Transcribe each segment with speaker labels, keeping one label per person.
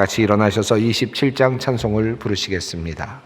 Speaker 1: 같이 일어나셔서 27장 찬송을 부르시겠습니다.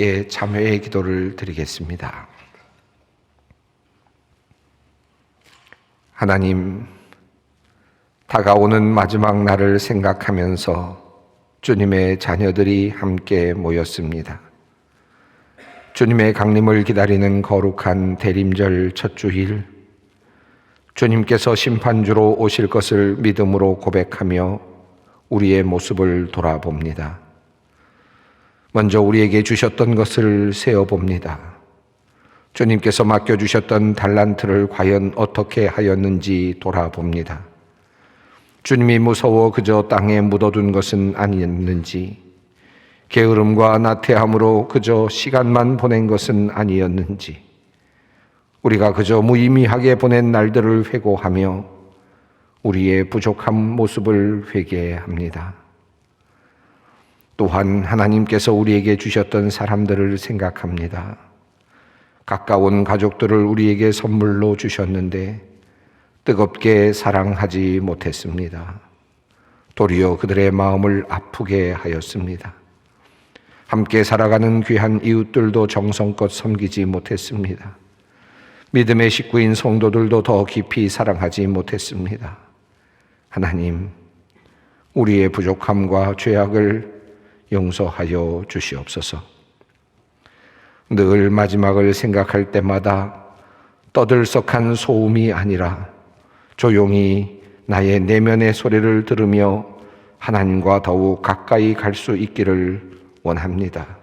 Speaker 1: 함께 참회의 기도를 드리겠습니다. 하나님, 다가오는 마지막 날을 생각하면서 주님의 자녀들이 함께 모였습니다. 주님의 강림을 기다리는 거룩한 대림절 첫 주일, 주님께서 심판주로 오실 것을 믿음으로 고백하며 우리의 모습을 돌아봅니다. 먼저 우리에게 주셨던 것을 세어봅니다. 주님께서 맡겨주셨던 달란트를 과연 어떻게 하였는지 돌아봅니다. 주님이 무서워 그저 땅에 묻어둔 것은 아니었는지, 게으름과 나태함으로 그저 시간만 보낸 것은 아니었는지, 우리가 그저 무의미하게 보낸 날들을 회고하며 우리의 부족한 모습을 회개합니다. 또한 하나님께서 우리에게 주셨던 사람들을 생각합니다. 가까운 가족들을 우리에게 선물로 주셨는데 뜨겁게 사랑하지 못했습니다. 도리어 그들의 마음을 아프게 하였습니다. 함께 살아가는 귀한 이웃들도 정성껏 섬기지 못했습니다. 믿음의 식구인 성도들도 더 깊이 사랑하지 못했습니다. 하나님, 우리의 부족함과 죄악을 용서하여 주시옵소서. 늘 마지막을 생각할 때마다 떠들썩한 소음이 아니라 조용히 나의 내면의 소리를 들으며 하나님과 더욱 가까이 갈 수 있기를 원합니다.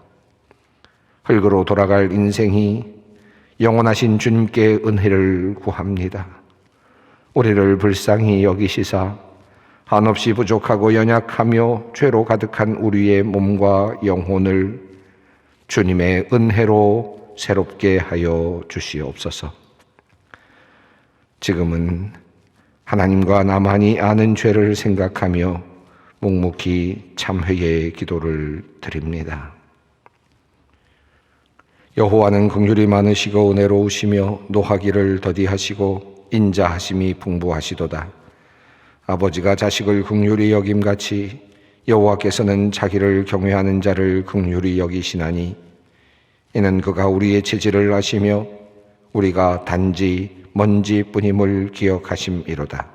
Speaker 1: 흙으로 돌아갈 인생이 영원하신 주님께 은혜를 구합니다. 우리를 불쌍히 여기시사 한없이 부족하고 연약하며 죄로 가득한 우리의 몸과 영혼을 주님의 은혜로 새롭게 하여 주시옵소서. 지금은 하나님과 나만이 아는 죄를 생각하며 묵묵히 참회의 기도를 드립니다. 여호와는 긍휼이 많으시고 은혜로우시며 노하기를 더디하시고 인자하심이 풍부하시도다. 아버지가 자식을 긍휼히 여김같이 여호와께서는 자기를 경외하는 자를 긍휼히 여기시나니 이는 그가 우리의 체질을 아시며 우리가 단지 먼지뿐임을 기억하심이로다.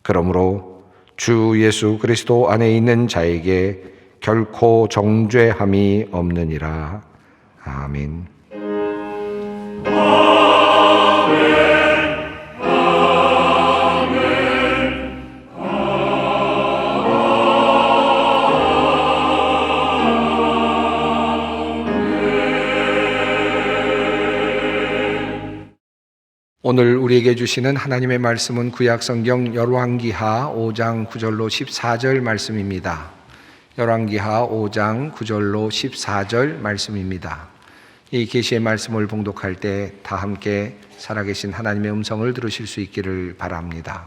Speaker 1: 그러므로 주 예수 그리스도 안에 있는 자에게 결코 정죄함이 없느니라. 아멘. 오늘 우리에게 주시는 하나님의 말씀은 구약성경 열왕기하 5장 9절로 14절 말씀입니다. 열왕기하 5장 9절로 14절 말씀입니다. 이 계시의 말씀을 봉독할 때 다 함께 살아계신 하나님의 음성을 들으실 수 있기를 바랍니다.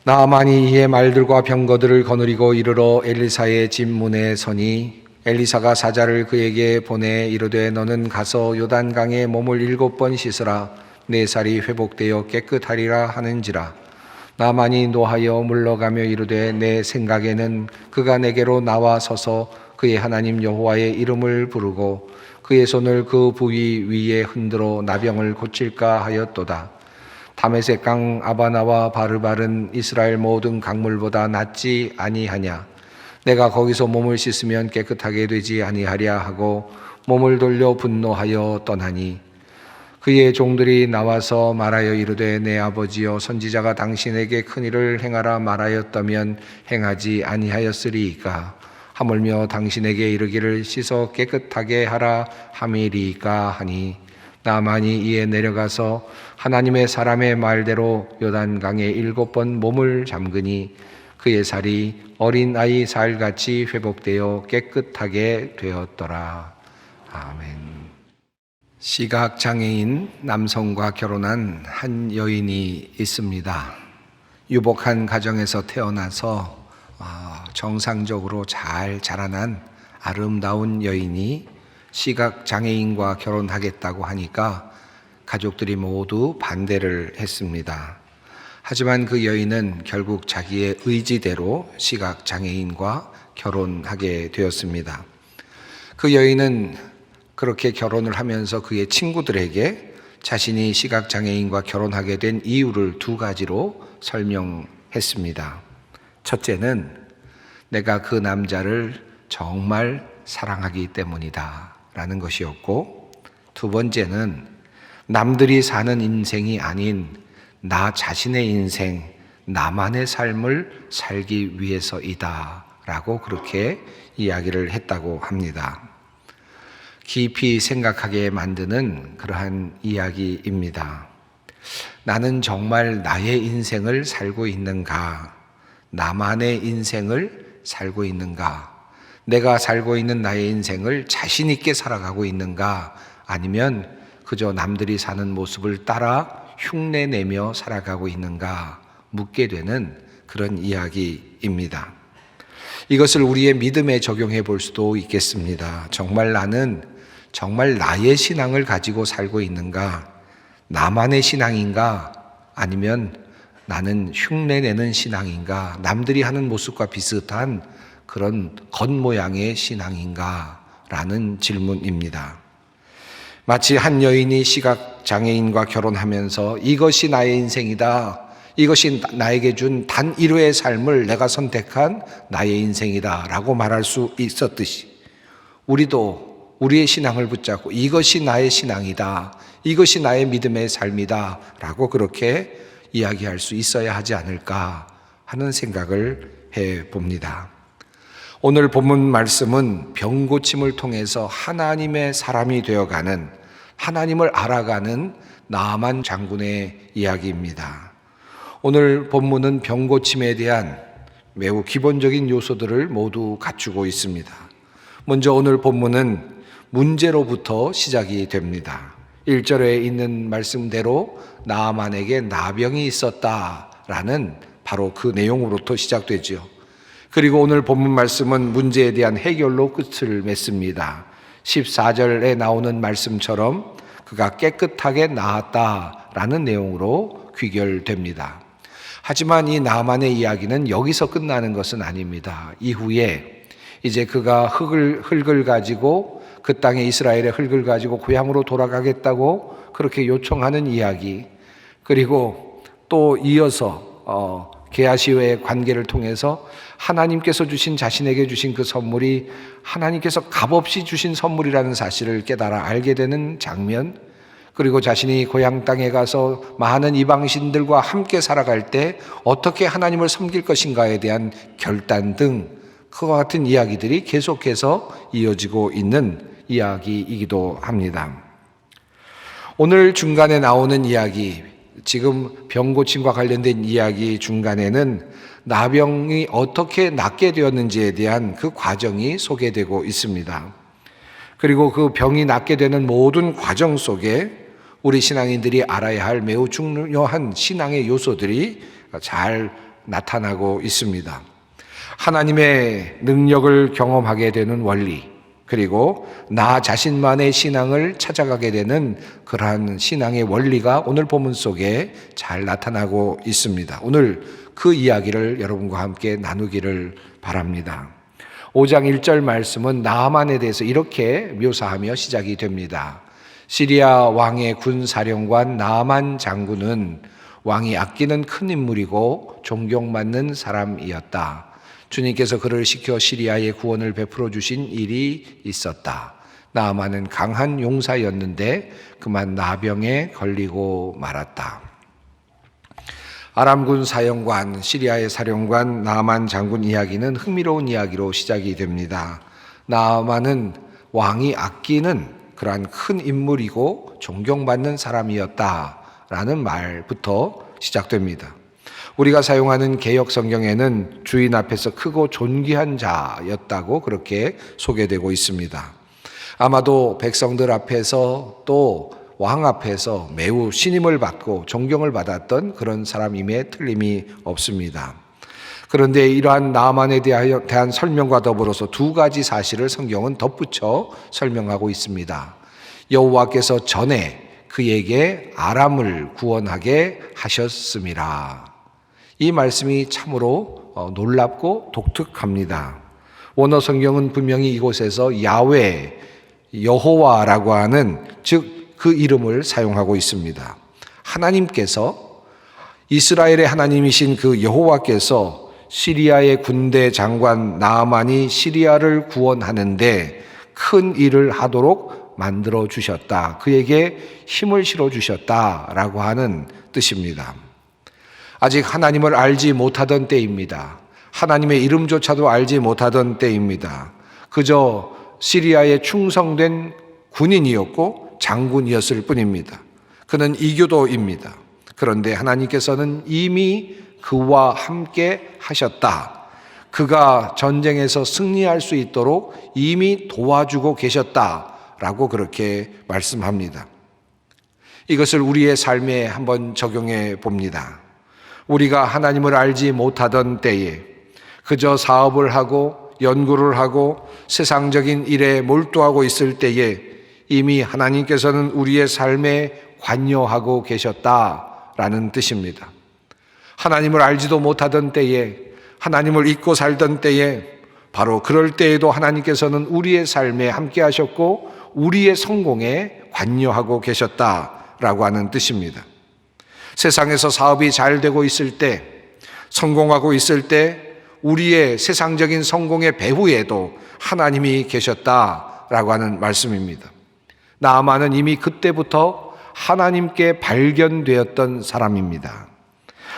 Speaker 1: 나아만이 이에 말들과 병거들을 거느리고 이르러 엘리사의 집 문에 서니 엘리사가 사자를 그에게 보내 이르되 너는 가서 요단강에 몸을 7번 씻으라. 내 살이 회복되어 깨끗하리라 하는지라. 나만이 노하여 물러가며 이르되 내 생각에는 그가 내게로 나와 서서 그의 하나님 여호와의 이름을 부르고 그의 손을 그 부위 위에 흔들어 나병을 고칠까 하였도다. 다메섹 강 아바나와 바르발은 이스라엘 모든 강물보다 낫지 아니하냐. 내가 거기서 몸을 씻으면 깨끗하게 되지 아니하랴 하고 몸을 돌려 분노하여 떠나니 그의 종들이 나와서 말하여 이르되 내 아버지여 선지자가 당신에게 큰 일을 행하라 말하였다면 행하지 아니하였으리이까. 하물며 당신에게 이르기를 씻어 깨끗하게 하라 함이리이까 하니 나만이 이에 내려가서 하나님의 사람의 말대로 요단강에 7번 몸을 잠그니 그의 살이 어린아이 살같이 회복되어 깨끗하게 되었더라. 아멘. 시각장애인 남성과 결혼한 한 여인이 있습니다. 유복한 가정에서 태어나서 정상적으로 잘 자라난 아름다운 여인이 시각장애인과 결혼하겠다고 하니까 가족들이 모두 반대를 했습니다. 하지만 그 여인은 결국 자기의 의지대로 시각장애인과 결혼하게 되었습니다. 그 여인은 그렇게 결혼을 하면서 그의 친구들에게 자신이 시각장애인과 결혼하게 된 이유를 2가지로 설명했습니다. 첫째는 내가 그 남자를 정말 사랑하기 때문이다 라는 것이었고, 2번째는 남들이 사는 인생이 아닌 나 자신의 인생, 나만의 삶을 살기 위해서이다 라고 그렇게 이야기를 했다고 합니다. 깊이 생각하게 만드는 그러한 이야기입니다. 나는 정말 나의 인생을 살고 있는가? 나만의 인생을 살고 있는가? 내가 살고 있는 나의 인생을 자신 있게 살아가고 있는가? 아니면 그저 남들이 사는 모습을 따라 흉내내며 살아가고 있는가 묻게 되는 그런 이야기입니다. 이것을 우리의 믿음에 적용해 볼 수도 있겠습니다. 정말 나는 정말 나의 신앙을 가지고 살고 있는가? 나만의 신앙인가? 아니면 나는 흉내내는 신앙인가? 남들이 하는 모습과 비슷한 그런 겉모양의 신앙인가? 라는 질문입니다. 마치 한 여인이 시각장애인과 결혼하면서 이것이 나의 인생이다. 이것이 나에게 준 단 1회의 삶을 내가 선택한 나의 인생이다 라고 말할 수 있었듯이 우리도 우리의 신앙을 붙잡고 이것이 나의 신앙이다. 이것이 나의 믿음의 삶이다 라고 그렇게 이야기할 수 있어야 하지 않을까 하는 생각을 해봅니다. 오늘 본문 말씀은 병고침을 통해서 하나님의 사람이 되어가는, 하나님을 알아가는 나아만 장군의 이야기입니다. 오늘 본문은 병고침에 대한 매우 기본적인 요소들을 모두 갖추고 있습니다. 먼저 오늘 본문은 문제로부터 시작이 됩니다. 1절에 있는 말씀대로 나아만에게 나병이 있었다라는 바로 그 내용으로부터 시작되죠. 그리고 오늘 본문 말씀은 문제에 대한 해결로 끝을 맺습니다. 14절에 나오는 말씀처럼 그가 깨끗하게 나았다라는 내용으로 귀결됩니다. 하지만 이 나아만의 이야기는 여기서 끝나는 것은 아닙니다. 이후에 이제 그가 흙을 가지고 그 땅에 이스라엘의 흙을 가지고 고향으로 돌아가겠다고 그렇게 요청하는 이야기, 그리고 또 이어서 게하시와의 관계를 통해서 하나님께서 주신, 자신에게 주신 그 선물이 하나님께서 값없이 주신 선물이라는 사실을 깨달아 알게 되는 장면, 그리고 자신이 고향 땅에 가서 많은 이방신들과 함께 살아갈 때 어떻게 하나님을 섬길 것인가에 대한 결단 등 그와 같은 이야기들이 계속해서 이어지고 있는 이야기이기도 합니다. 오늘 중간에 나오는 이야기, 지금 병고침과 관련된 이야기 중간에는 나병이 어떻게 낫게 되었는지에 대한 그 과정이 소개되고 있습니다. 그리고 그 병이 낫게 되는 모든 과정 속에 우리 신앙인들이 알아야 할 매우 중요한 신앙의 요소들이 잘 나타나고 있습니다. 하나님의 능력을 경험하게 되는 원리, 그리고 나 자신만의 신앙을 찾아가게 되는 그러한 신앙의 원리가 오늘 본문 속에 잘 나타나고 있습니다. 오늘 그 이야기를 여러분과 함께 나누기를 바랍니다. 5장 1절 말씀은 나아만에 대해서 이렇게 묘사하며 시작이 됩니다. 시리아 왕의 군사령관 나아만 장군은 왕이 아끼는 큰 인물이고 존경받는 사람이었다. 주님께서 그를 시켜 시리아의 구원을 베풀어 주신 일이 있었다. 나아만은 강한 용사였는데 그만 나병에 걸리고 말았다. 아람군 사령관, 시리아의 사령관 나아만 장군 이야기는 흥미로운 이야기로 시작이 됩니다. 나아만은 왕이 아끼는 그러한 큰 인물이고 존경받는 사람이었다라는 말부터 시작됩니다. 우리가 사용하는 개역 성경에는 주인 앞에서 크고 존귀한 자였다고 그렇게 소개되고 있습니다. 아마도 백성들 앞에서 또 왕 앞에서 매우 신임을 받고 존경을 받았던 그런 사람임에 틀림이 없습니다. 그런데 이러한 나아만에 대한 설명과 더불어서 두 가지 사실을 성경은 덧붙여 설명하고 있습니다. 여호와께서 전에 그에게 아람을 구원하게 하셨음이라. 이 말씀이 참으로 놀랍고 독특합니다. 원어 성경은 분명히 이곳에서 야훼, 여호와라고 하는 즉 그 이름을 사용하고 있습니다. 하나님께서, 이스라엘의 하나님이신 그 여호와께서 시리아의 군대 장관 나아만이 시리아를 구원하는데 큰 일을 하도록 만들어 주셨다. 그에게 힘을 실어 주셨다라고 하는 뜻입니다. 아직 하나님을 알지 못하던 때입니다. 하나님의 이름조차도 알지 못하던 때입니다. 그저 시리아에 충성된 군인이었고 장군이었을 뿐입니다. 그는 이교도입니다. 그런데 하나님께서는 이미 그와 함께 하셨다. 그가 전쟁에서 승리할 수 있도록 이미 도와주고 계셨다라고 그렇게 말씀합니다. 이것을 우리의 삶에 한번 적용해 봅니다. 우리가 하나님을 알지 못하던 때에 그저 사업을 하고 연구를 하고 세상적인 일에 몰두하고 있을 때에 이미 하나님께서는 우리의 삶에 관여하고 계셨다라는 뜻입니다. 하나님을 알지도 못하던 때에, 하나님을 잊고 살던 때에, 바로 그럴 때에도 하나님께서는 우리의 삶에 함께 하셨고 우리의 성공에 관여하고 계셨다라고 하는 뜻입니다. 세상에서 사업이 잘 되고 있을 때, 성공하고 있을 때 우리의 세상적인 성공의 배후에도 하나님이 계셨다라고 하는 말씀입니다. 나아만은 이미 그때부터 하나님께 발견되었던 사람입니다.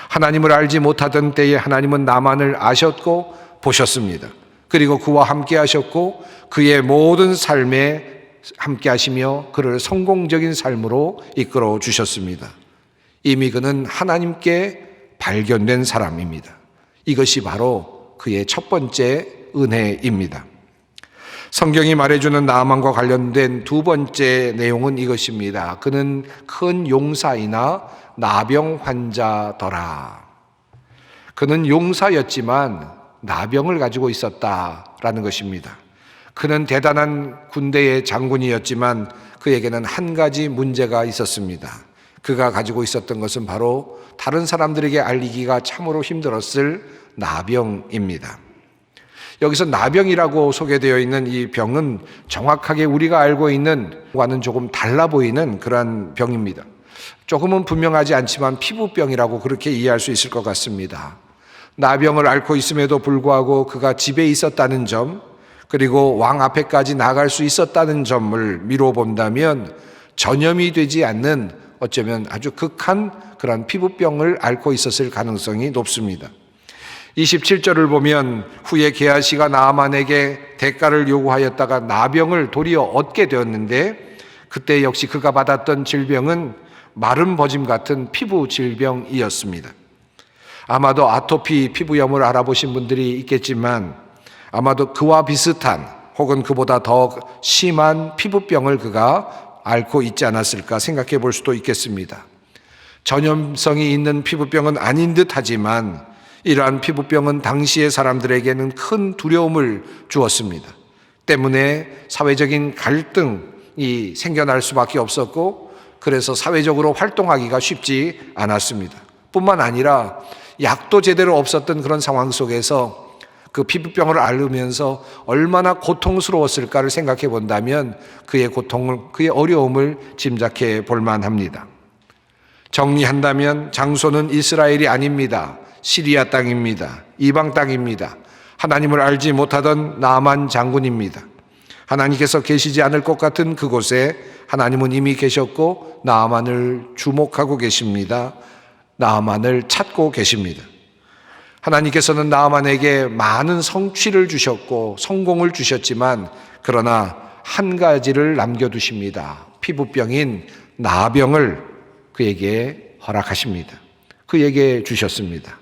Speaker 1: 하나님을 알지 못하던 때에 하나님은 나아만을 아셨고 보셨습니다. 그리고 그와 함께 하셨고 그의 모든 삶에 함께 하시며 그를 성공적인 삶으로 이끌어 주셨습니다. 이미 그는 하나님께 발견된 사람입니다. 이것이 바로 그의 첫 번째 은혜입니다. 성경이 말해주는 나아만과 관련된 두 번째 내용은 이것입니다. 그는 큰 용사이나 나병 환자더라. 그는 용사였지만 나병을 가지고 있었다라는 것입니다. 그는 대단한 군대의 장군이었지만 그에게는 한 가지 문제가 있었습니다. 그가 가지고 있었던 것은 바로 다른 사람들에게 알리기가 참으로 힘들었을 나병입니다. 여기서 나병이라고 소개되어 있는 이 병은 정확하게 우리가 알고 있는 것과는 조금 달라 보이는 그러한 병입니다. 조금은 분명하지 않지만 피부병이라고 그렇게 이해할 수 있을 것 같습니다. 나병을 앓고 있음에도 불구하고 그가 집에 있었다는 점, 그리고 왕 앞에까지 나갈 수 있었다는 점을 미루어 본다면 전염이 되지 않는 어쩌면 아주 극한 그런 피부병을 앓고 있었을 가능성이 높습니다. 27절을 보면 후에 게하시가 나아만에게 대가를 요구하였다가 나병을 도리어 얻게 되었는데 그때 역시 그가 받았던 질병은 마른 버짐 같은 피부 질병이었습니다. 아마도 아토피 피부염을 알아보신 분들이 있겠지만 아마도 그와 비슷한 혹은 그보다 더 심한 피부병을 그가 앓고 있지 않았을까 생각해 볼 수도 있겠습니다. 전염성이 있는 피부병은 아닌 듯 하지만 이러한 피부병은 당시의 사람들에게는 큰 두려움을 주었습니다. 때문에 사회적인 갈등이 생겨날 수밖에 없었고 그래서 사회적으로 활동하기가 쉽지 않았습니다. 뿐만 아니라 약도 제대로 없었던 그런 상황 속에서 그 피부병을 앓으면서 얼마나 고통스러웠을까를 생각해 본다면 그의 고통을, 그의 어려움을 짐작해 볼 만합니다. 정리한다면 장소는 이스라엘이 아닙니다. 시리아 땅입니다. 이방 땅입니다. 하나님을 알지 못하던 나아만 장군입니다. 하나님께서 계시지 않을 것 같은 그곳에 하나님은 이미 계셨고 나아만을 주목하고 계십니다. 나아만을 찾고 계십니다. 하나님께서는 나아만에게 많은 성취를 주셨고 성공을 주셨지만 그러나 한 가지를 남겨두십니다. 피부병인 나병을 그에게 허락하십니다. 그에게 주셨습니다.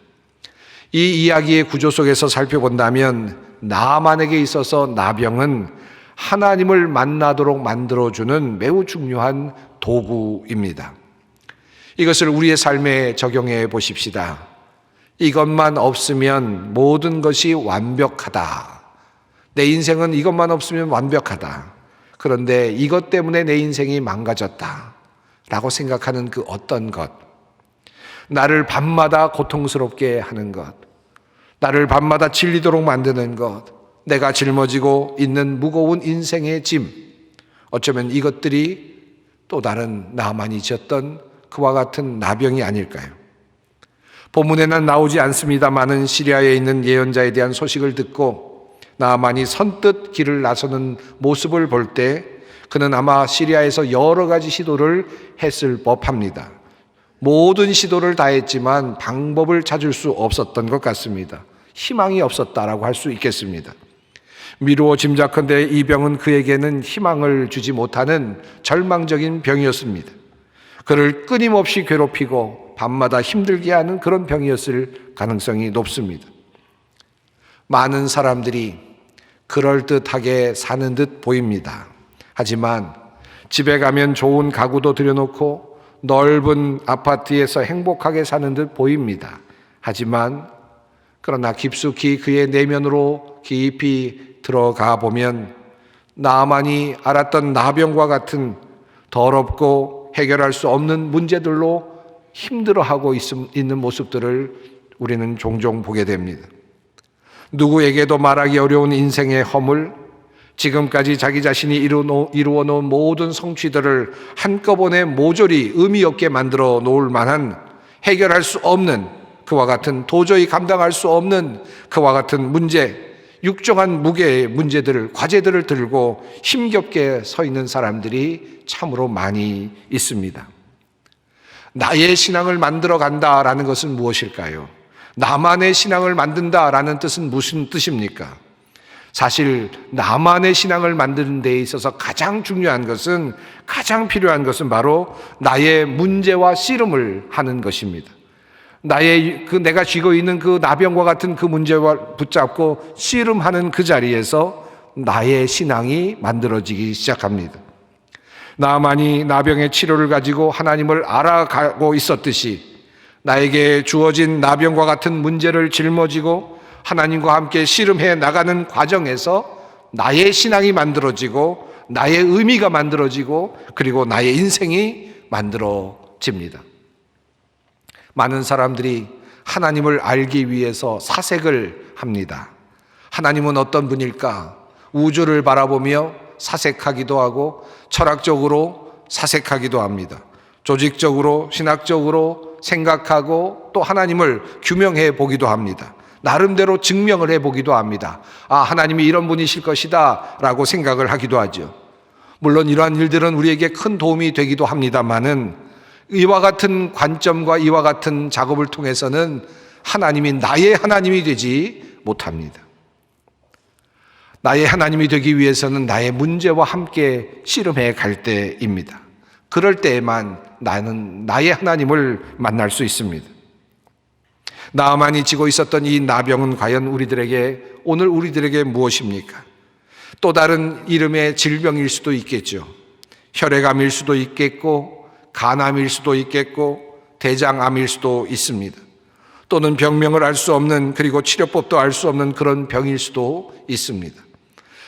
Speaker 1: 이 이야기의 구조 속에서 살펴본다면 나아만에게 있어서 나병은 하나님을 만나도록 만들어주는 매우 중요한 도구입니다. 이것을 우리의 삶에 적용해 보십시다. 이것만 없으면 모든 것이 완벽하다. 내 인생은 이것만 없으면 완벽하다. 그런데 이것 때문에 내 인생이 망가졌다. 라고 생각하는 그 어떤 것. 나를 밤마다 고통스럽게 하는 것. 나를 밤마다 질리도록 만드는 것. 내가 짊어지고 있는 무거운 인생의 짐. 어쩌면 이것들이 또 다른 나만이 졌던 그와 같은 나병이 아닐까요? 본문에는 나오지 않습니다마는 시리아에 있는 예언자에 대한 소식을 듣고 나만이 선뜻 길을 나서는 모습을 볼 때 그는 아마 시리아에서 여러 가지 시도를 했을 법합니다. 모든 시도를 다 했지만 방법을 찾을 수 없었던 것 같습니다. 희망이 없었다라고 할 수 있겠습니다. 미루어 짐작컨대 이 병은 그에게는 희망을 주지 못하는 절망적인 병이었습니다. 그를 끊임없이 괴롭히고 밤마다 힘들게 하는 그런 병이었을 가능성이 높습니다. 많은 사람들이 그럴듯하게 사는 듯 보입니다. 하지만 집에 가면 좋은 가구도 들여놓고 넓은 아파트에서 행복하게 사는 듯 보입니다. 하지만 그러나 깊숙이 그의 내면으로 깊이 들어가 보면 나만이 알았던 나병과 같은 더럽고 해결할 수 없는 문제들로 힘들어하고 있는 모습들을 우리는 종종 보게 됩니다. 누구에게도 말하기 어려운 인생의 허물, 지금까지 자기 자신이 이루어 놓은 모든 성취들을 한꺼번에 모조리 의미 없게 만들어 놓을 만한 해결할 수 없는 그와 같은 도저히 감당할 수 없는 그와 같은 문제, 육정한 무게의 문제들을, 과제들을 들고 힘겹게 서 있는 사람들이 참으로 많이 있습니다. 나의 신앙을 만들어 간다라는 것은 무엇일까요? 나만의 신앙을 만든다라는 뜻은 무슨 뜻입니까? 사실 나만의 신앙을 만드는 데 있어서 가장 중요한 것은, 가장 필요한 것은 바로 나의 문제와 씨름을 하는 것입니다. 내가 쥐고 있는 그 나병과 같은 그 문제와 붙잡고 씨름하는 그 자리에서 나의 신앙이 만들어지기 시작합니다. 나만이 나병의 치료를 가지고 하나님을 알아가고 있었듯이 나에게 주어진 나병과 같은 문제를 짊어지고 하나님과 함께 씨름해 나가는 과정에서 나의 신앙이 만들어지고 나의 의미가 만들어지고 그리고 나의 인생이 만들어집니다. 많은 사람들이 하나님을 알기 위해서 사색을 합니다. 하나님은 어떤 분일까? 우주를 바라보며 사색하기도 하고 철학적으로 사색하기도 합니다. 조직적으로, 신학적으로 생각하고 또 하나님을 규명해 보기도 합니다. 나름대로 증명을 해보기도 합니다. 하나님이 이런 분이실 것이다 라고 생각을 하기도 하죠. 물론 이러한 일들은 우리에게 큰 도움이 되기도 합니다만은 이와 같은 관점과 이와 같은 작업을 통해서는 하나님이 나의 하나님이 되지 못합니다. 나의 하나님이 되기 위해서는 나의 문제와 함께 씨름해 갈 때입니다. 그럴 때에만 나는 나의 하나님을 만날 수 있습니다. 나만이 지고 있었던 이 나병은 과연 오늘 우리들에게 무엇입니까? 또 다른 이름의 질병일 수도 있겠죠. 혈액암일 수도 있겠고, 간암일 수도 있겠고, 대장암일 수도 있습니다. 또는 병명을 알 수 없는, 그리고 치료법도 알 수 없는 그런 병일 수도 있습니다.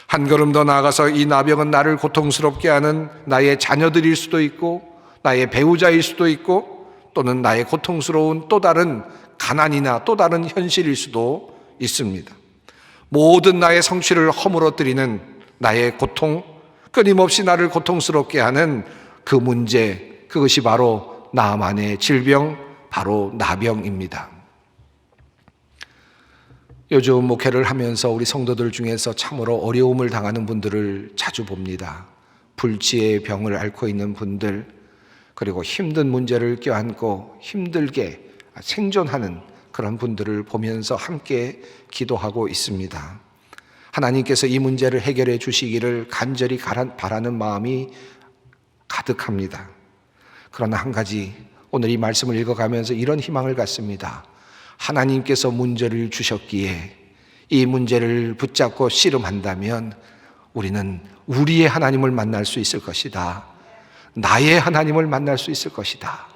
Speaker 1: 한 걸음 더 나아가서 이 나병은 나를 고통스럽게 하는 나의 자녀들일 수도 있고, 나의 배우자일 수도 있고, 또는 나의 고통스러운 또 다른 가난이나 또 다른 현실일 수도 있습니다. 모든 나의 성취를 허물어뜨리는 나의 고통, 끊임없이 나를 고통스럽게 하는 그 문제, 그것이 바로 나만의 질병, 바로 나병입니다. 요즘 목회를 하면서 우리 성도들 중에서 참으로 어려움을 당하는 분들을 자주 봅니다. 불치의 병을 앓고 있는 분들, 그리고 힘든 문제를 껴안고 힘들게 생존하는 그런 분들을 보면서 함께 기도하고 있습니다. 하나님께서 이 문제를 해결해 주시기를 간절히 바라는 마음이 가득합니다. 그러나 한 가지, 오늘 이 말씀을 읽어가면서 이런 희망을 갖습니다. 하나님께서 문제를 주셨기에 이 문제를 붙잡고 씨름한다면 우리는 우리의 하나님을 만날 수 있을 것이다. 나의 하나님을 만날 수 있을 것이다.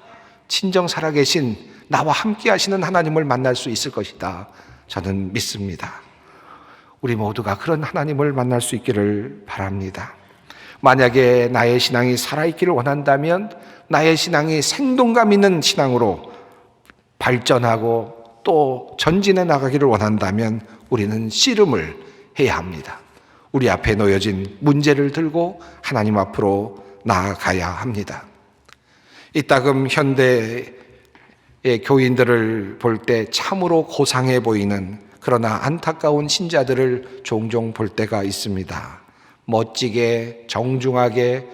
Speaker 1: 친정 살아계신 나와 함께 하시는 하나님을 만날 수 있을 것이다. 저는 믿습니다. 우리 모두가 그런 하나님을 만날 수 있기를 바랍니다. 만약에 나의 신앙이 살아있기를 원한다면 나의 신앙이 생동감 있는 신앙으로 발전하고 또 전진해 나가기를 원한다면 우리는 씨름을 해야 합니다. 우리 앞에 놓여진 문제를 들고 하나님 앞으로 나아가야 합니다. 이따금 현대의 교인들을 볼 때 참으로 고상해 보이는, 그러나 안타까운 신자들을 종종 볼 때가 있습니다. 멋지게 정중하게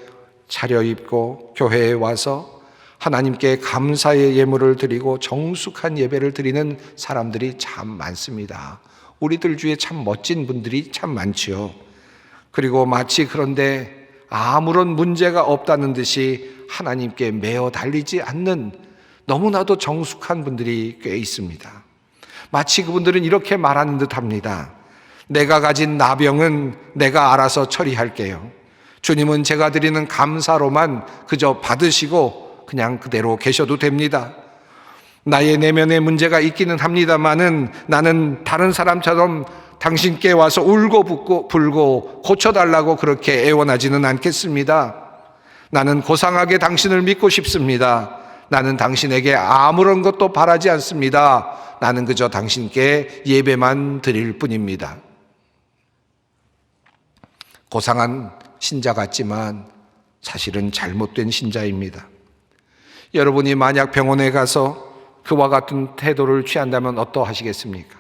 Speaker 1: 차려입고 교회에 와서 하나님께 감사의 예물을 드리고 정숙한 예배를 드리는 사람들이 참 많습니다. 우리들 중에 참 멋진 분들이 참 많지요. 그리고 마치 그런데 아무런 문제가 없다는 듯이 하나님께 매어 달리지 않는 너무나도 정숙한 분들이 꽤 있습니다. 마치 그분들은 이렇게 말하는 듯 합니다. 내가 가진 나병은 내가 알아서 처리할게요. 주님은 제가 드리는 감사로만 그저 받으시고 그냥 그대로 계셔도 됩니다. 나의 내면에 문제가 있기는 합니다만은 나는 다른 사람처럼 당신께 와서 울고 불고 고쳐달라고 그렇게 애원하지는 않겠습니다. 나는 고상하게 당신을 믿고 싶습니다. 나는 당신에게 아무런 것도 바라지 않습니다. 나는 그저 당신께 예배만 드릴 뿐입니다. 고상한 신자 같지만 사실은 잘못된 신자입니다. 여러분이 만약 병원에 가서 그와 같은 태도를 취한다면 어떠하시겠습니까?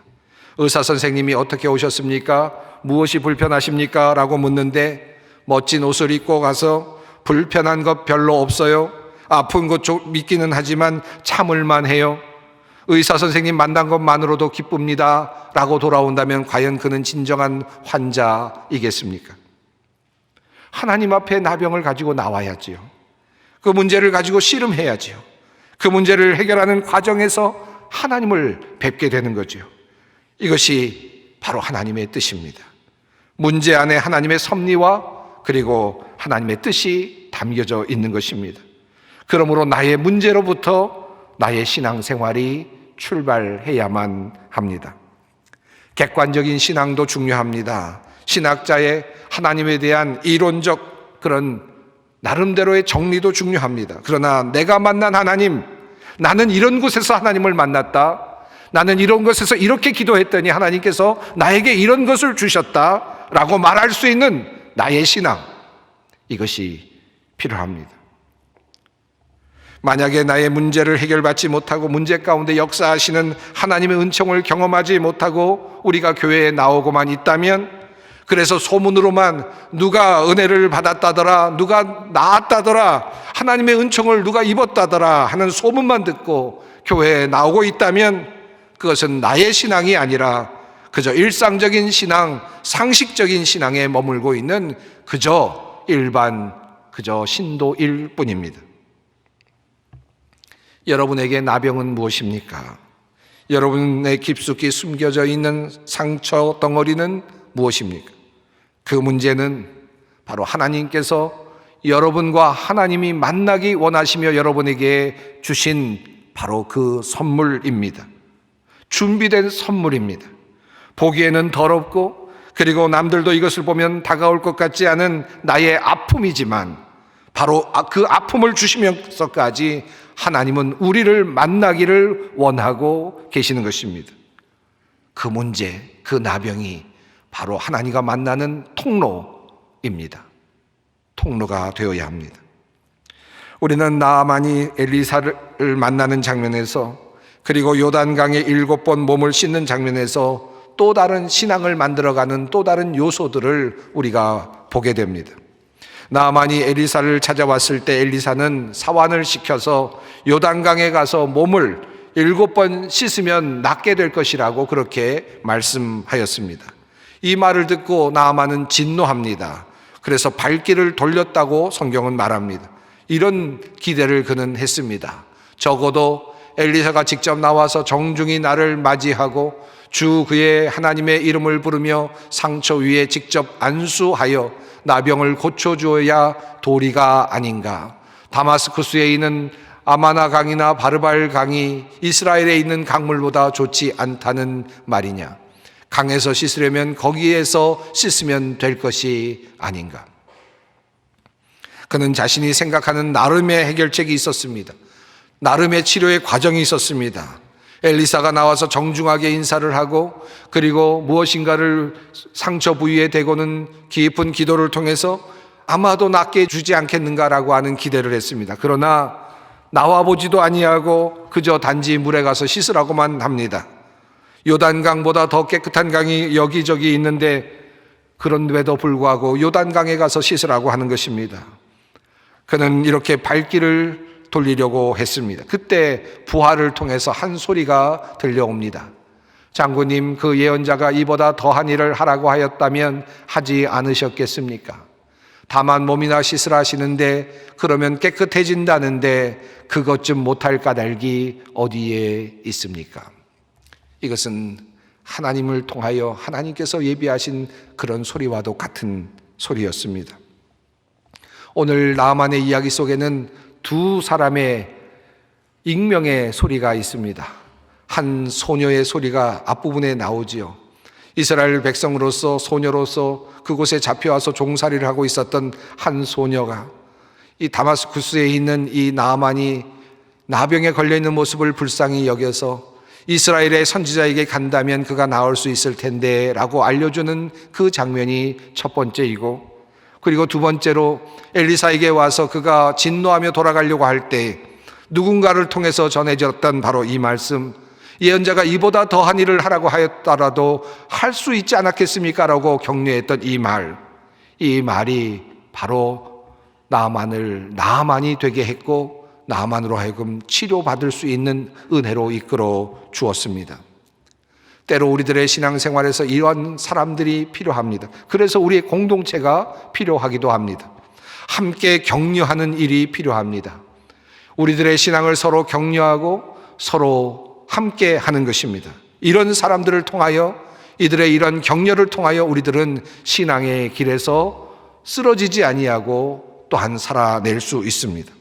Speaker 1: 의사 선생님이 어떻게 오셨습니까? 무엇이 불편하십니까? 라고 묻는데 멋진 옷을 입고 가서 불편한 것 별로 없어요. 아픈 것 믿기는 하지만 참을만 해요. 의사 선생님 만난 것만으로도 기쁩니다 라고 돌아온다면 과연 그는 진정한 환자이겠습니까? 하나님 앞에 나병을 가지고 나와야지요. 그 문제를 가지고 씨름해야지요. 그 문제를 해결하는 과정에서 하나님을 뵙게 되는 거죠. 이것이 바로 하나님의 뜻입니다. 문제 안에 하나님의 섭리와 그리고 하나님의 뜻이 담겨져 있는 것입니다. 그러므로 나의 문제로부터 나의 신앙생활이 출발해야만 합니다. 객관적인 신앙도 중요합니다. 신학자의 하나님에 대한 이론적 그런 나름대로의 정리도 중요합니다. 그러나 내가 만난 하나님, 나는 이런 곳에서 하나님을 만났다, 나는 이런 것에서 이렇게 기도했더니 하나님께서 나에게 이런 것을 주셨다 라고 말할 수 있는 나의 신앙, 이것이 필요합니다. 만약에 나의 문제를 해결받지 못하고 문제 가운데 역사하시는 하나님의 은총을 경험하지 못하고 우리가 교회에 나오고만 있다면, 그래서 소문으로만 누가 은혜를 받았다더라, 누가 나았다더라, 하나님의 은총을 누가 입었다더라 하는 소문만 듣고 교회에 나오고 있다면 그것은 나의 신앙이 아니라 그저 일상적인 신앙, 상식적인 신앙에 머물고 있는 그저 신도일 뿐입니다. 여러분에게 나병은 무엇입니까? 여러분의 깊숙이 숨겨져 있는 상처 덩어리는 무엇입니까? 그 문제는 바로 하나님께서 여러분과 하나님이 만나기 원하시며 여러분에게 주신 바로 그 선물입니다. 준비된 선물입니다. 보기에는 더럽고 그리고 남들도 이것을 보면 다가올 것 같지 않은 나의 아픔이지만 바로 그 아픔을 주시면서까지 하나님은 우리를 만나기를 원하고 계시는 것입니다. 그 문제, 그 나병이 바로 하나님과 만나는 통로입니다. 통로가 되어야 합니다. 우리는 나아만이 엘리사를 만나는 장면에서, 그리고 요단강에 7번 몸을 씻는 장면에서 또 다른 신앙을 만들어가는 또 다른 요소들을 우리가 보게 됩니다. 나아만이 엘리사를 찾아왔을 때 엘리사는 사환을 시켜서 요단강에 가서 몸을 7번 씻으면 낫게 될 것이라고 그렇게 말씀하였습니다. 이 말을 듣고 나아만은 진노합니다. 그래서 발길을 돌렸다고 성경은 말합니다. 이런 기대를 그는 했습니다. 적어도 엘리사가 직접 나와서 정중히 나를 맞이하고 주 그의 하나님의 이름을 부르며 상처 위에 직접 안수하여 나병을 고쳐주어야 도리가 아닌가. 다마스쿠스에 있는 아마나 강이나 바르발 강이 이스라엘에 있는 강물보다 좋지 않다는 말이냐. 강에서 씻으려면 거기에서 씻으면 될 것이 아닌가. 그는 자신이 생각하는 나름의 해결책이 있었습니다. 나름의 치료의 과정이 있었습니다. 엘리사가 나와서 정중하게 인사를 하고 그리고 무엇인가를 상처 부위에 대고는 깊은 기도를 통해서 아마도 낫게 해주지 않겠는가라고 하는 기대를 했습니다. 그러나 나와보지도 아니하고 그저 단지 물에 가서 씻으라고만 합니다. 요단강보다 더 깨끗한 강이 여기저기 있는데 그런데도 불구하고 요단강에 가서 씻으라고 하는 것입니다. 그는 이렇게 발길을 돌리려고 했습니다. 그때 부하를 통해서 한 소리가 들려옵니다. 장군님, 그 예언자가 이보다 더한 일을 하라고 하였다면 하지 않으셨겠습니까? 다만 몸이나 씻으라 하시는데 그러면 깨끗해진다는데 그것 좀 못할 까닭이 어디에 있습니까? 이것은 하나님을 통하여 하나님께서 예비하신 그런 소리와도 같은 소리였습니다. 오늘 나아만의 이야기 속에는 두 사람의 익명의 소리가 있습니다. 한 소녀의 소리가 앞부분에 나오지요. 이스라엘 백성으로서 소녀로서 그곳에 잡혀와서 종살이를 하고 있었던 한 소녀가 이 다마스쿠스에 있는 이 나아만이 나병에 걸려있는 모습을 불쌍히 여겨서 이스라엘의 선지자에게 간다면 그가 나을 수 있을 텐데 라고 알려주는 그 장면이 첫 번째이고, 그리고 두 번째로 엘리사에게 와서 그가 진노하며 돌아가려고 할 때 누군가를 통해서 전해졌던 바로 이 말씀, 예언자가 이보다 더한 일을 하라고 하였더라도 할 수 있지 않았겠습니까? 라고 격려했던 이 말이 바로 나아만이 되게 했고 나만으로 하여금 치료받을 수 있는 은혜로 이끌어 주었습니다. 때로 우리들의 신앙생활에서 이런 사람들이 필요합니다. 그래서 우리의 공동체가 필요하기도 합니다. 함께 격려하는 일이 필요합니다. 우리들의 신앙을 서로 격려하고 서로 함께 하는 것입니다. 이런 사람들을 통하여, 이들의 이런 격려를 통하여 우리들은 신앙의 길에서 쓰러지지 아니하고 또한 살아낼 수 있습니다.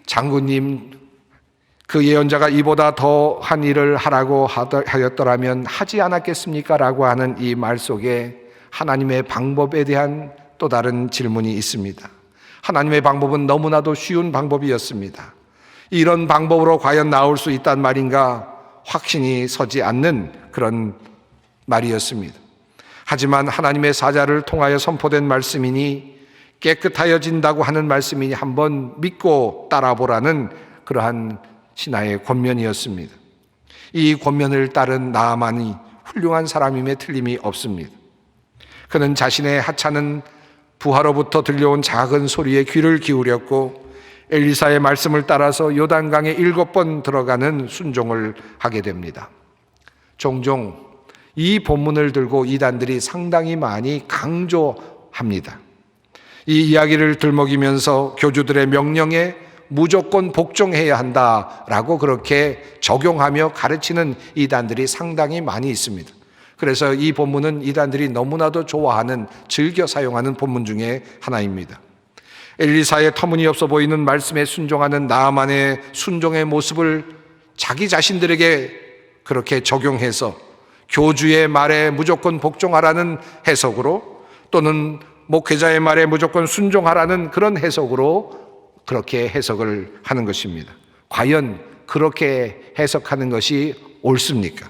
Speaker 1: 장군님, 그 예언자가 이보다 더한 일을 하라고 하였더라면 하지 않았겠습니까? 라고 하는 이 말 속에 하나님의 방법에 대한 또 다른 질문이 있습니다. 하나님의 방법은 너무나도 쉬운 방법이었습니다. 이런 방법으로 과연 나올 수 있단 말인가 확신이 서지 않는 그런 말이었습니다. 하지만 하나님의 사자를 통하여 선포된 말씀이니 깨끗하여진다고 하는 말씀이니 한번 믿고 따라보라는 그러한 신하의 권면이었습니다. 이 권면을 따른 나아만이 훌륭한 사람임에 틀림이 없습니다. 그는 자신의 하찮은 부하로부터 들려온 작은 소리에 귀를 기울였고 엘리사의 말씀을 따라서 요단강에 7번 들어가는 순종을 하게 됩니다. 종종 이 본문을 들고 이단들이 상당히 많이 강조합니다. 이 이야기를 들먹이면서 교주들의 명령에 무조건 복종해야 한다라고 그렇게 적용하며 가르치는 이단들이 상당히 많이 있습니다. 그래서 이 본문은 이단들이 너무나도 좋아하는, 즐겨 사용하는 본문 중에 하나입니다. 엘리사의 터무니없어 보이는 말씀에 순종하는 나아만의 순종의 모습을 자기 자신들에게 그렇게 적용해서 교주의 말에 무조건 복종하라는 해석으로, 또는 목회자의 말에 무조건 순종하라는 그런 해석으로 그렇게 해석을 하는 것입니다. 과연 그렇게 해석하는 것이 옳습니까?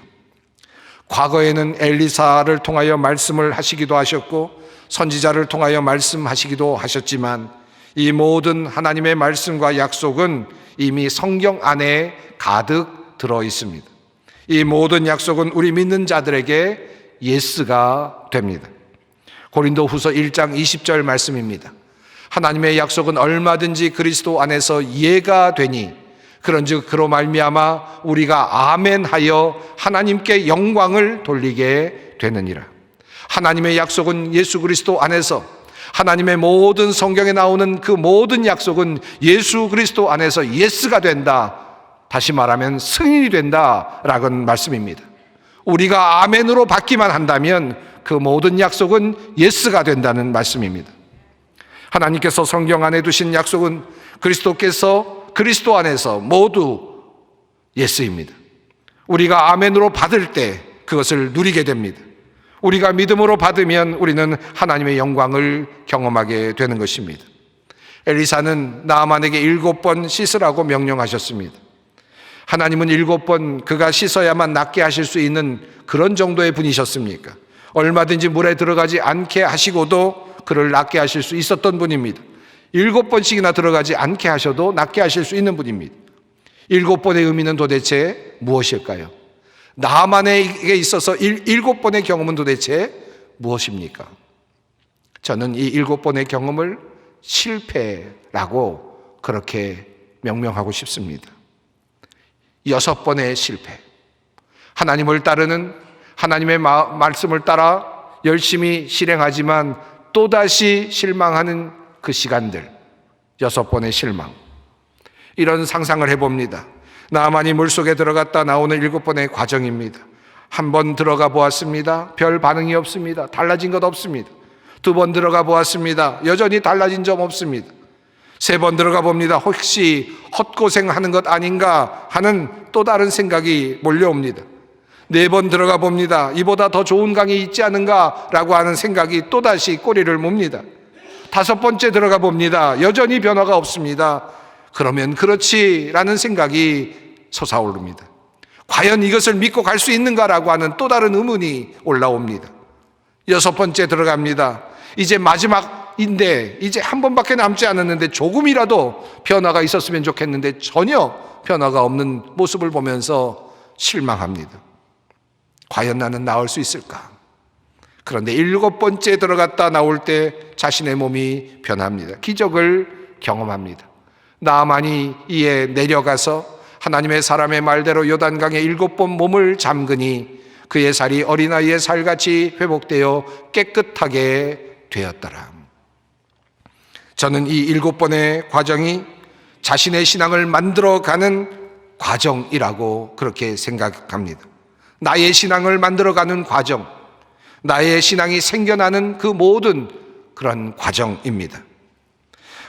Speaker 1: 과거에는 엘리사를 통하여 말씀을 하시기도 하셨고 선지자를 통하여 말씀하시기도 하셨지만 이 모든 하나님의 말씀과 약속은 이미 성경 안에 가득 들어 있습니다. 이 모든 약속은 우리 믿는 자들에게 예스가 됩니다. 고린도후서 1장 20절 말씀입니다. 하나님의 약속은 얼마든지 그리스도 안에서 예가 되니 그런즉 그로 말미암아 우리가 아멘하여 하나님께 영광을 돌리게 되느니라. 하나님의 약속은 예수 그리스도 안에서, 하나님의 모든 성경에 나오는 그 모든 약속은 예수 그리스도 안에서 예스가 된다. 다시 말하면 승인이 된다라는 말씀입니다. 우리가 아멘으로 받기만 한다면 그 모든 약속은 예스가 된다는 말씀입니다. 하나님께서 성경 안에 두신 약속은 그리스도께서 그리스도 안에서 모두 예스입니다. 우리가 아멘으로 받을 때 그것을 누리게 됩니다. 우리가 믿음으로 받으면 우리는 하나님의 영광을 경험하게 되는 것입니다. 엘리사는 나아만에게 7번 씻으라고 명령하셨습니다. 하나님은 7번 그가 씻어야만 낫게 하실 수 있는 그런 정도의 분이셨습니까? 얼마든지 물에 들어가지 않게 하시고도 그를 낫게 하실 수 있었던 분입니다. 7번씩이나 들어가지 않게 하셔도 낫게 하실 수 있는 분입니다. 7번의 의미는 도대체 무엇일까요? 나아만에게 있어서 7번의 경험은 도대체 무엇입니까? 저는 이 7번의 경험을 실패라고 그렇게 명명하고 싶습니다. 6번의 실패. 하나님을 따르는, 하나님의 말씀을 따라 열심히 실행하지만 또다시 실망하는 그 시간들, 6번의 실망. 이런 상상을 해봅니다. 나아만이 물속에 들어갔다 나오는 7번의 과정입니다. 한 번 들어가 보았습니다. 별 반응이 없습니다. 달라진 것 없습니다. 2번 들어가 보았습니다. 여전히 달라진 점 없습니다. 3번 들어가 봅니다. 혹시 헛고생하는 것 아닌가 하는 또 다른 생각이 몰려옵니다. 4번 들어가 봅니다. 이보다 더 좋은 강이 있지 않은가라고 하는 생각이 또다시 꼬리를 뭅니다. 5번째 들어가 봅니다. 여전히 변화가 없습니다. 그러면 그렇지라는 생각이 솟아오릅니다. 과연 이것을 믿고 갈 수 있는가라고 하는 또 다른 의문이 올라옵니다. 6번째 들어갑니다. 이제 마지막인데 이제 한 번밖에 남지 않았는데 조금이라도 변화가 있었으면 좋겠는데 전혀 변화가 없는 모습을 보면서 실망합니다. 과연 나는 나올 수 있을까? 그런데 7번째 들어갔다 나올 때 자신의 몸이 변합니다. 기적을 경험합니다. 나아만이 이에 내려가서 하나님의 사람의 말대로 요단강에 7번 몸을 잠그니 그의 살이 어린아이의 살같이 회복되어 깨끗하게 되었더라. 저는 이 7번의 과정이 자신의 신앙을 만들어가는 과정이라고 그렇게 생각합니다. 나의 신앙을 만들어가는 과정, 나의 신앙이 생겨나는 그 모든 그런 과정입니다.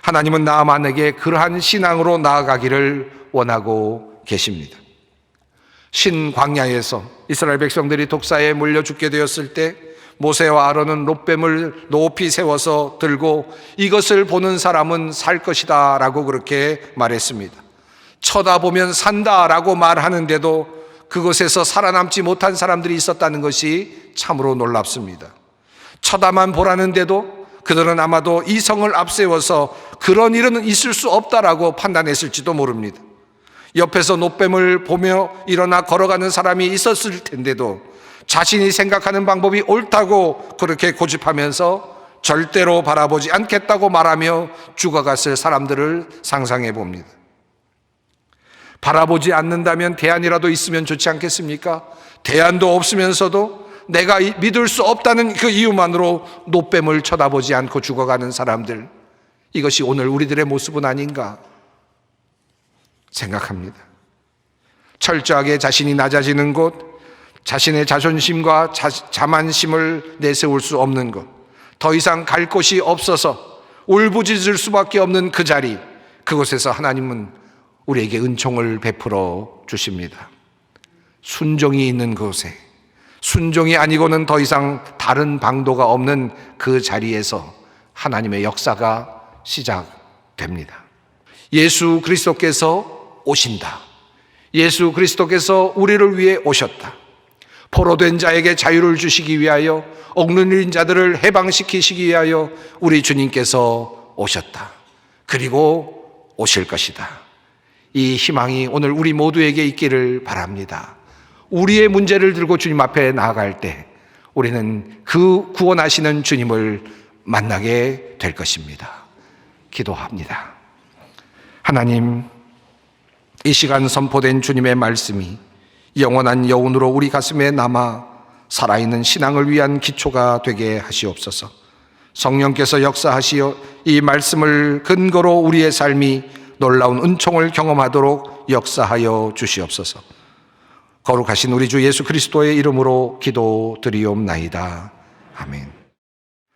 Speaker 1: 하나님은 나아만에게 그러한 신앙으로 나아가기를 원하고 계십니다. 신광야에서 이스라엘 백성들이 독사에 물려 죽게 되었을 때 모세와 아론은 롯뱀을 높이 세워서 들고 이것을 보는 사람은 살 것이다 라고 그렇게 말했습니다. 쳐다보면 산다 라고 말하는데도 그곳에서 살아남지 못한 사람들이 있었다는 것이 참으로 놀랍습니다. 쳐다만 보라는데도 그들은 아마도 이성을 앞세워서 그런 일은 있을 수 없다라고 판단했을지도 모릅니다. 옆에서 놋뱀을 보며 일어나 걸어가는 사람이 있었을 텐데도 자신이 생각하는 방법이 옳다고 그렇게 고집하면서 절대로 바라보지 않겠다고 말하며 죽어갔을 사람들을 상상해 봅니다. 바라보지 않는다면 대안이라도 있으면 좋지 않겠습니까? 대안도 없으면서도 내가 믿을 수 없다는 그 이유만으로 놋뱀을 쳐다보지 않고 죽어가는 사람들, 이것이 오늘 우리들의 모습은 아닌가 생각합니다. 철저하게 자신이 낮아지는 곳, 자신의 자존심과 자만심을 내세울 수 없는 것, 더 이상 갈 곳이 없어서 울부짖을 수밖에 없는 그 자리, 그곳에서 하나님은 우리에게 은총을 베풀어 주십니다. 순종이 있는 곳에, 순종이 아니고는 더 이상 다른 방도가 없는 그 자리에서 하나님의 역사가 시작됩니다. 예수 그리스도께서 오신다. 예수 그리스도께서 우리를 위해 오셨다. 포로된 자에게 자유를 주시기 위하여, 억눌린 자들을 해방시키시기 위하여 우리 주님께서 오셨다. 그리고 오실 것이다. 이 희망이 오늘 우리 모두에게 있기를 바랍니다. 우리의 문제를 들고 주님 앞에 나아갈 때 우리는 그 구원하시는 주님을 만나게 될 것입니다. 기도합니다. 하나님, 이 시간 선포된 주님의 말씀이 영원한 여운으로 우리 가슴에 남아 살아있는 신앙을 위한 기초가 되게 하시옵소서. 성령께서 역사하시어 이 말씀을 근거로 우리의 삶이 놀라운 은총을 경험하도록 역사하여 주시옵소서. 거룩하신 우리 주 예수 그리스도의 이름으로 기도드리옵나이다. 아멘.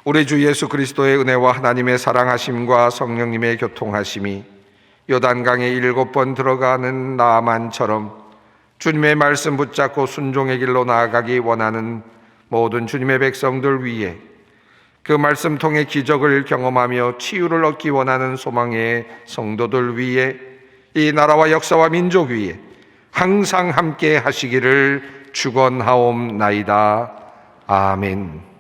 Speaker 1: 우리 주 예수 그리스도의 은혜와 하나님의 사랑하심과 성령님의 교통하심이 요단강에 7번 들어가는 나아만처럼 주님의 말씀 붙잡고 순종의 길로 나아가기 원하는 모든 주님의 백성들 위해, 그 말씀 통해 기적을 경험하며 치유를 얻기 원하는 소망의 성도들 위해, 이 나라와 역사와 민족 위에 항상 함께 하시기를 축원하옵나이다. 아멘.